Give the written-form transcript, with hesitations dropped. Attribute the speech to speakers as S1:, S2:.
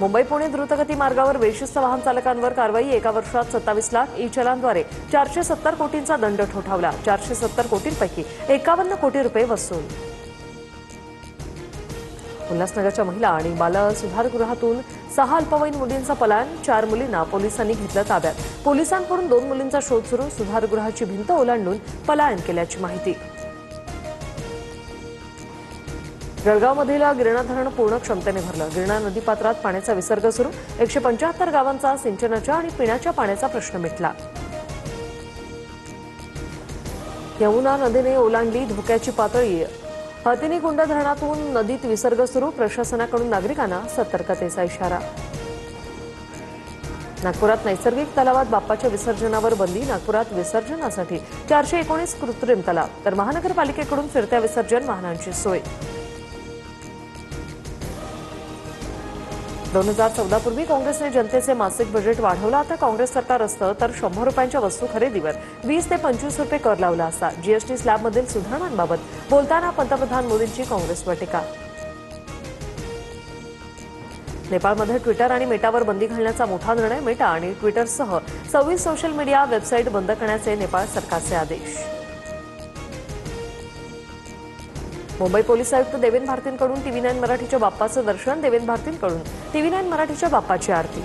S1: मुंबई पुणे द्रुतगती मार्गावर बेशिस्त वाहन चालकांवर कारवाई। एका वर्षात 27 लाख ई चलानद्वारे 470 कोटींचा दंड ठोठावला। 470 कोटींपैकी 51 कोटी रुपये वसूल। उल्हासनगरच्या महिला आणि बाल सुधारगृहातून 6 अल्पवयीन मुलींचा पलायन। 4 मुलींना पोलिसांनी घेतलं ताब्यात। पोलिसांकडून 2 मुलींचा शोध सुरू। सुधारगृहाची भिंत ओलांडून पलायन केल्याची माहिती। जळगावमधील गिरणा धरण पूर्ण क्षमतेने भरलं। गिरणा नदीपात्रात पाण्याचा विसर्ग सुरू। 175 गावांचा सिंचनाच्या आणि पिण्याच्या पाण्याचा प्रश्न मिटला। यमुना नदीने ओलांडली धोक्याची पातळी। हथिनीकुंड धरणातून नदीत विसर्ग सुरू। प्रशासनाकडून नागरिकांना सतर्कतेचा इशारा। नागपुरात नैसर्गिक तलावात बाप्पाच्या विसर्जनावर बंदी। नागपुरात विसर्जनासाठी 419 कृत्रिम तलाव, तर महानगरपालिकेकडून फिरत्या विसर्जन वाहनांची सोय। 2014 पूर्वी काँग्रेसने जनतेचे मासिक बजेट वाढवलं। आता काँग्रेस सरकार असतं तर 100 रुपयांच्या वस्तू खरेदीवर 20 ते 25 रुपये कर लावला असता। जीएसटी स्लॅबमधील सुधारणांबाबत बोलताना पंतप्रधान मोदींची काँग्रेसवर टीका। नेपाळमध्ये ट्विटर आणि मेटावर बंदी घालण्याचा मोठा निर्णय। मेटा आणि ट्विटरसह 26 सोशल मीडिया वेबसाईट बंद करण्याचे नेपाळ सरकारचे आदेश। मुंबई पोलीस आयुक्त देवेंद्र भारतींकडून TV9 मराठीच्या बाप्पाचं दर्शन। देवेंद्र भारतींकडून TV9 मराठीच्या बाप्पाची आरती।